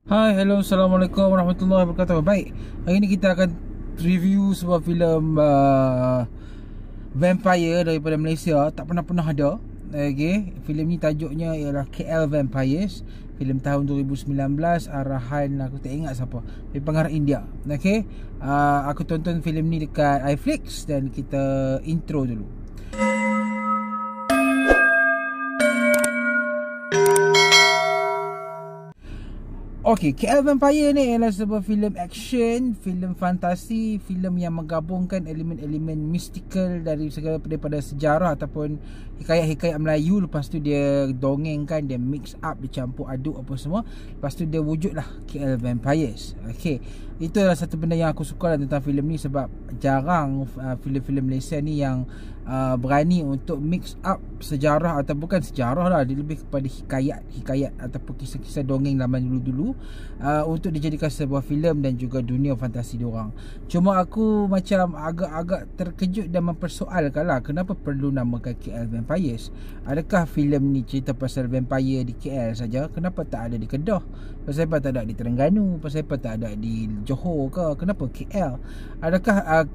Hai, hello, Assalamualaikum warahmatullahi wabarakatuh. Baik, hari ini kita akan review sebuah filem vampire daripada Malaysia. Tak pernah ada. Okay, filem ni tajuknya ialah KL Vampires. Filem tahun 2019, arahan aku tak ingat siapa, tapi pengarah India. Okay, aku tonton filem ni dekat iFlix dan kita intro dulu. Okey, KL Vampire ni ialah sebuah filem action, filem fantasi, filem yang menggabungkan elemen-elemen mistikal dari segala daripada sejarah ataupun hikayat-hikayat Melayu. Lepas tu dia dongengkan, dia mix up, dia campur aduk apa semua. Lepas tu dia wujudlah KL Vampires. Okey, itu adalah satu benda yang aku suka tentang filem ni, sebab jarang filem-filem Malaysia ni yang berani untuk mix up sejarah, atau bukan sejarah lah, dia lebih kepada hikayat ataupun kisah-kisah dongeng zaman dulu-dulu, untuk dijadikan sebuah filem dan juga dunia fantasi diorang. Cuma aku macam agak-agak terkejut dan mempersoalkan lah, kenapa perlu namakan KL Vampires? Adakah filem ni cerita pasal vampire di KL saja? Kenapa tak ada di Kedah? Pasal apa tak ada di Terengganu? Pasal apa tak ada di Johor ke? Kenapa KL? Adakah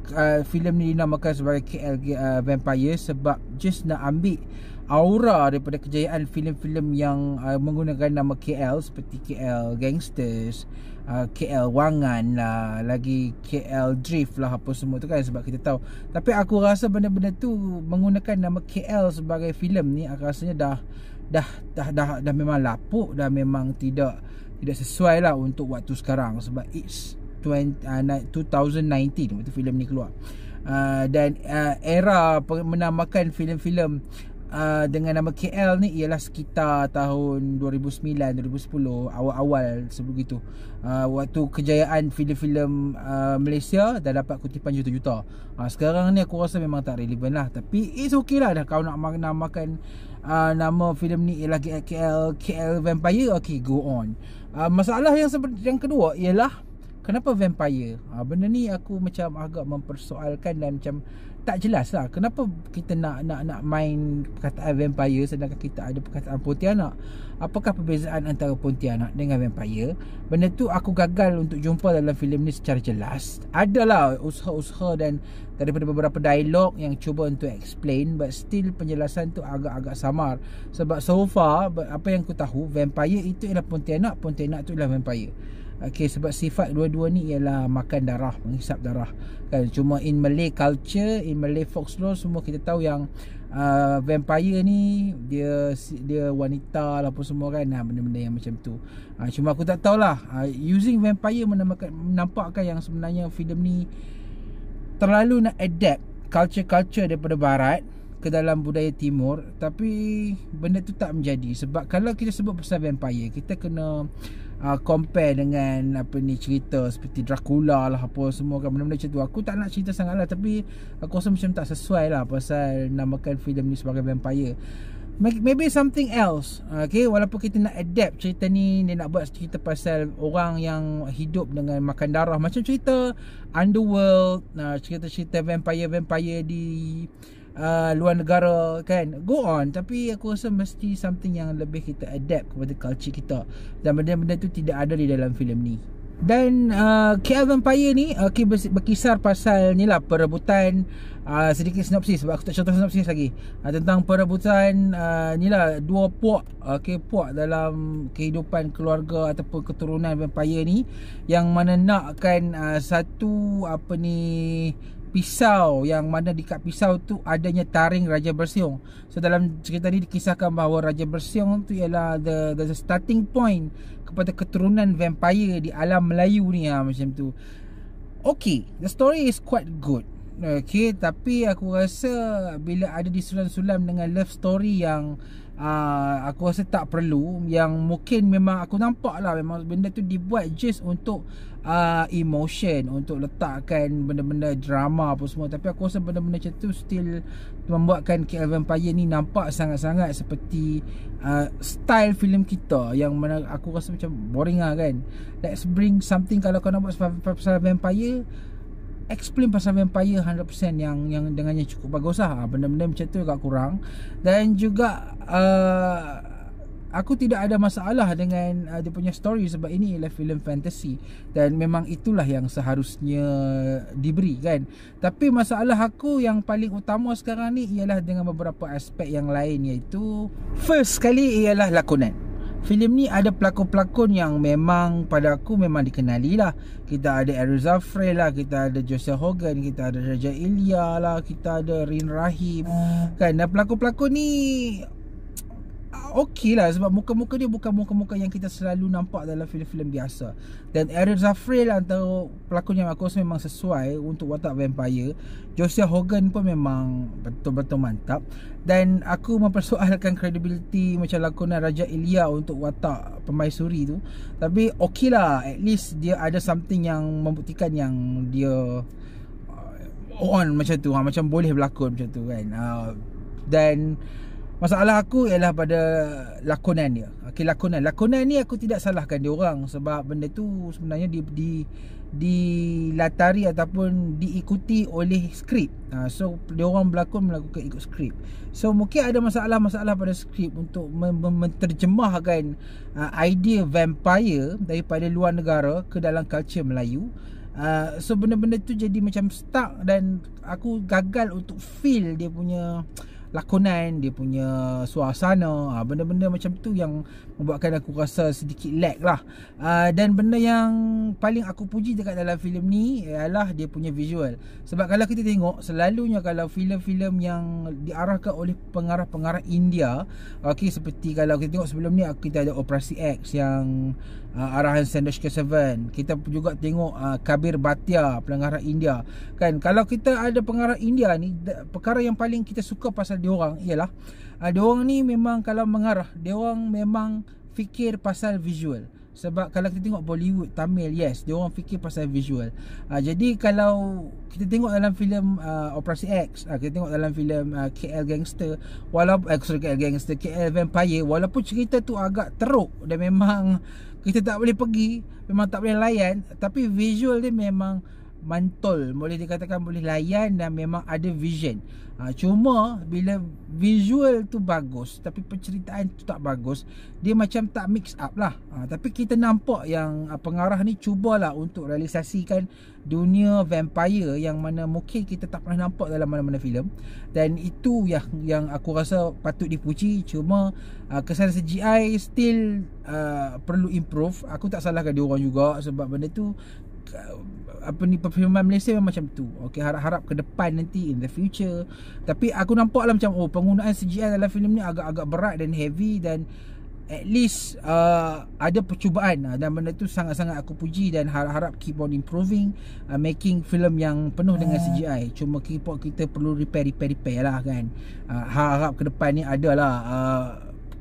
filem ni dinamakan sebagai KL Vampire sebab just nak ambil aura daripada kejayaan filem-filem yang menggunakan nama KL, seperti KL Gangsters, KL Wangan lah, lagi KL Drift lah, apa semua tu kan, sebab kita tahu. Tapi aku rasa benda-benda tu menggunakan nama KL sebagai filem ni, aku rasanya dah memang lapuk, dah memang tidak sesuai lah untuk waktu sekarang, sebab it's 2019 waktu filem ni keluar. Dan era menamakan filem-filem dengan nama KL ni ialah sekitar tahun 2009, 2010, awal-awal sebelum itu. Waktu kejayaan filem-filem Malaysia dah dapat kutipan juta-juta. Sekarang ni aku rasa memang tak relevan lah, tapi it's okay lah dah. Kau nak namakan nama filem ni ialah KL Vampire, okay, go on. Masalah yang kedua ialah kenapa vampire? Benda ni aku macam agak mempersoalkan dan macam tak jelas lah. Kenapa kita nak main perkataan vampire sedangkan kita ada perkataan Pontianak? Apakah perbezaan antara Pontianak dengan vampire? Benda tu aku gagal untuk jumpa dalam filem ni secara jelas. Adalah usaha-usaha dan daripada beberapa dialog yang cuba untuk explain, but still penjelasan tu agak-agak samar. Sebab so far, apa yang aku tahu, vampire itu ialah Pontianak, Pontianak tu ialah vampire. Okay, sebab sifat dua-dua ni ialah makan darah, menghisap darah kan. Cuma in Malay culture, in Malay folklore, semua kita tahu yang vampire ni dia wanita lah apa semua kan, benda-benda yang macam tu. Cuma aku tak tahulah, using vampire menampakkan yang sebenarnya filem ni terlalu nak adapt culture daripada barat ke dalam budaya timur. Tapi benda tu tak menjadi, sebab kalau kita sebut pasal vampire, kita kena compare dengan cerita seperti Dracula lah apa semua kan, benda-benda macam tu. Aku tak nak cerita sangat lah, tapi aku rasa macam tak sesuai lah pasal namakan filem ni sebagai vampire. Maybe something else. Okay, walaupun kita nak adapt cerita ni, dia nak buat cerita pasal orang yang hidup dengan makan darah, macam cerita Underworld, cerita-cerita vampire di luar negara kan, go on. Tapi aku rasa mesti something yang lebih kita adapt kepada culture kita, dan benda-benda tu tidak ada di dalam filem ni. Dan KL Vampire ni berkisar pasal ni lah, perebutan, sedikit sinopsis sebab aku tak contoh sinopsis lagi, tentang perebutan ni lah, dua puak, puak dalam kehidupan keluarga ataupun keturunan vampire ni, yang mana nakkan satu pisau, yang mana dekat pisau tu adanya taring Raja Bersiung. So dalam cerita ni dikisahkan bahawa Raja Bersiung tu ialah the starting point kepada keturunan vampire di alam Melayu ni, macam tu. Okay, the story is quite good. Okay, tapi aku rasa bila ada disulam-sulam dengan love story yang aku rasa tak perlu, yang mungkin memang aku nampak lah memang benda tu dibuat just untuk emotion, untuk letakkan benda-benda drama apa semua. Tapi aku rasa benda-benda macam tu still membuatkan KL Vampire ni nampak sangat-sangat seperti style filem kita, yang mana aku rasa macam boring lah kan. Let's bring something, kalau kau nak buat pasal vampire, explain pasal vampire 100% yang dengannya cukup bagus lah. Benda-benda macam tu agak kurang. Dan juga aku tidak ada masalah dengan dia punya story, sebab ini ialah filem fantasy dan memang itulah yang seharusnya diberi kan. Tapi masalah aku yang paling utama sekarang ni ialah dengan beberapa aspek yang lain, iaitu first sekali ialah lakonan. Filem ni ada pelakon-pelakon yang memang pada aku memang dikenali lah. Kita ada Errol Zafrel lah, kita ada Joshua Hogan, kita ada Raja Ilya lah, kita ada Rin Rahim kan. Dan pelakon-pelakon ni okey lah, sebab muka-muka dia bukan muka-muka yang kita selalu nampak dalam filem-filem biasa. Dan Errol Zafrel antara pelakon yang aku rasa memang sesuai untuk watak vampire. Joshua Hogan pun memang betul-betul mantap. Dan aku mempersoalkan kredibiliti macam lakonan Raja Ilya untuk watak permaisuri tu. Tapi okey lah, at least dia ada something yang membuktikan yang dia on macam tu, macam boleh berlakon macam tu kan. Dan masalah aku ialah pada lakonan dia. Okey, lakonan ni aku tidak salahkan dia orang, sebab benda tu sebenarnya dilatari ataupun diikuti oleh skrip. So dia orang melakukan ikut skrip. So mungkin ada masalah-masalah pada skrip untuk menterjemahkan idea vampire daripada luar negara ke dalam culture Melayu. So benda-benda tu jadi macam stuck, dan aku gagal untuk feel dia punya lakonan, dia punya suasana. Benda-benda macam tu yang membuatkan aku rasa sedikit lag lah. Dan benda yang paling aku puji dekat dalam filem ni ialah dia punya visual. Sebab kalau kita tengok, selalunya kalau filem-filem yang diarahkan oleh pengarah-pengarah India, okey, seperti kalau kita tengok sebelum ni kita ada Operasi X yang arahan Sandesh Kesavan. Kita juga tengok Kabir Bhatia, pengarah India kan. Kalau kita ada pengarah India ni, perkara yang paling kita suka pasal diorang ialah diorang ni memang kalau mengarah, diorang memang fikir pasal visual. Sebab kalau kita tengok Bollywood, Tamil, yes, diorang fikir pasal visual. Jadi kalau kita tengok dalam filem Operasi X, kita tengok dalam filem KL Gangster, walaupun KL Vampire, walaupun cerita tu agak teruk dan memang kita tak boleh pergi, memang tak boleh layan, tapi visual dia memang mantul, boleh dikatakan boleh layan dan memang ada vision. Cuma bila visual tu bagus tapi penceritaan tu tak bagus, dia macam tak mix up lah. Tapi kita nampak yang pengarah ni cubalah untuk realisasikan dunia vampire yang mana mungkin kita tak pernah nampak dalam mana-mana filem. Dan itu yang aku rasa patut dipuji. Cuma kesan CGI still perlu improve. Aku tak salahkan dia orang juga, sebab benda tu perfilman Malaysia memang macam tu. Okey, harap-harap ke depan nanti, in the future. Tapi aku nampak lah macam penggunaan CGI dalam filem ni agak-agak berat dan heavy, dan at least ada percubaan, dan benda tu sangat-sangat aku puji, dan harap-harap keep on improving, making filem yang penuh dengan CGI. Cuma kita perlu repair lah kan. Harap ke depan ni adalah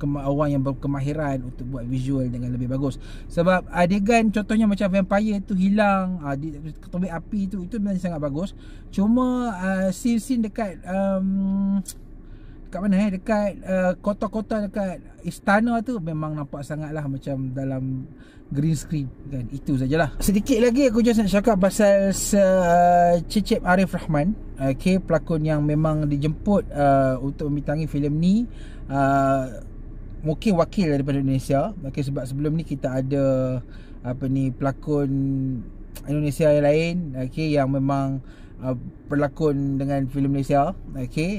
orang yang berkemahiran untuk buat visual dengan lebih bagus. Sebab adegan contohnya macam vampire tu hilang, tobek api tu, itu memang sangat bagus. Cuma scene-scene dekat dekat mana dekat kota-kota dekat istana tu memang nampak sangatlah macam dalam green screen kan. Itu sajalah. Sedikit lagi aku just nak cakap pasal Cecep Arif Rahman, pelakon yang memang dijemput untuk membintangi filem ni. Mungkin wakil daripada Indonesia. Sebab sebelum ni kita ada pelakon Indonesia yang lain, yang memang berlakon dengan filem Malaysia.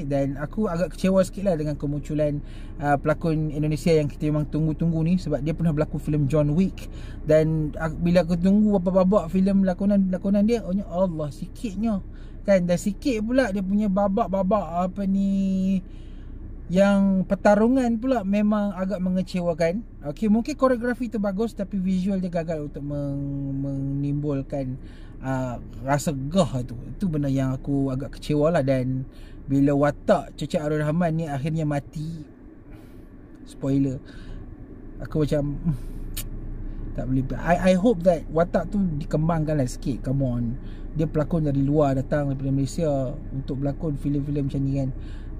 Dan aku agak kecewa sikit lah dengan kemunculan pelakon Indonesia yang kita memang tunggu-tunggu ni, sebab dia pernah berlakon filem John Wick. Dan bila aku tunggu babak-babak filem lakonan dia, oh ya Allah, sikitnya kan. Dan sikit pula dia punya babak-babak yang pertarungan pula memang agak mengecewakan. Mungkin koreografi tu bagus, tapi visual dia gagal untuk menimbulkan rasa gah tu. Itu benda yang aku agak kecewa lah. Dan bila watak Cecep Arif Rahman ni akhirnya mati, spoiler, aku macam tak boleh. I hope that watak tu dikembangkan lah sikit. Come on, dia pelakon dari luar, datang daripada Malaysia untuk berlakon filem-filem macam ni kan.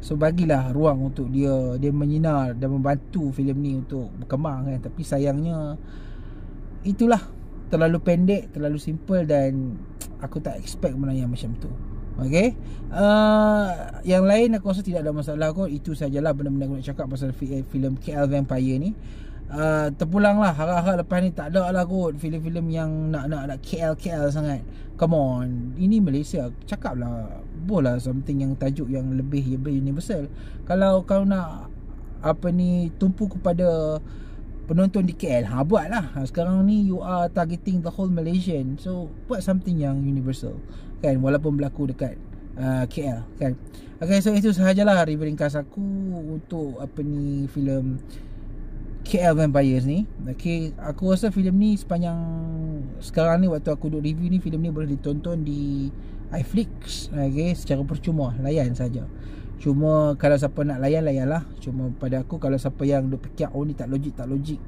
So bagilah ruang untuk dia menyinar dan membantu filem ni untuk berkembang kan. Tapi sayangnya itulah, terlalu pendek, terlalu simple, dan aku tak expect benda yang macam tu. Yang lain aku rasa tidak ada masalah kot. Itu sajalah benda-benda aku nak cakap pasal filem KL Vampire ni. terpulang lah. Harap-harap lepas ni tak ada lah kot filem-filem yang nak KL sangat. Come on, ini Malaysia. Cakap lah, boleh something yang tajuk yang lebih universal. Kalau kau nak tumpu kepada penonton di KL, buat lah. Sekarang ni you are targeting the whole Malaysian, so buat something yang universal kan, walaupun berlaku dekat KL kan. Okay, so itu sahajalah review ringkas aku untuk filem KL Vampires ni. Okay, aku rasa filem ni sepanjang sekarang ni, waktu aku duk review ni, filem ni boleh ditonton di iFlix, okay, secara percuma, layan saja. Cuma kalau siapa nak layan lah. Cuma pada aku, kalau siapa yang duk fikir ni tak logik,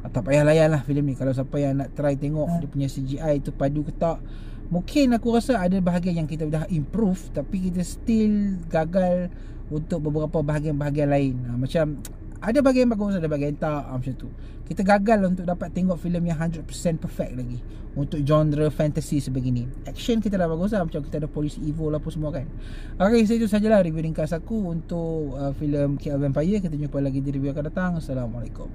tak payah layan lah filem ni. Kalau siapa yang nak try tengok dia punya CGI tu padu ke tak, mungkin aku rasa ada bahagian yang kita dah improve, tapi kita still gagal untuk beberapa bahagian-bahagian lain. Macam ada bahagian bagus, ada bahagian tak, macam tu. Kita gagal untuk dapat tengok filem yang 100% perfect lagi untuk genre fantasy sebegini. Action kita dah bagus lah, macam kita ada Police Evo lah apa semua kan. Okay, so itu sajalah review ringkas aku untuk filem KL Vampire. Kita jumpa lagi di review akan datang. Assalamualaikum.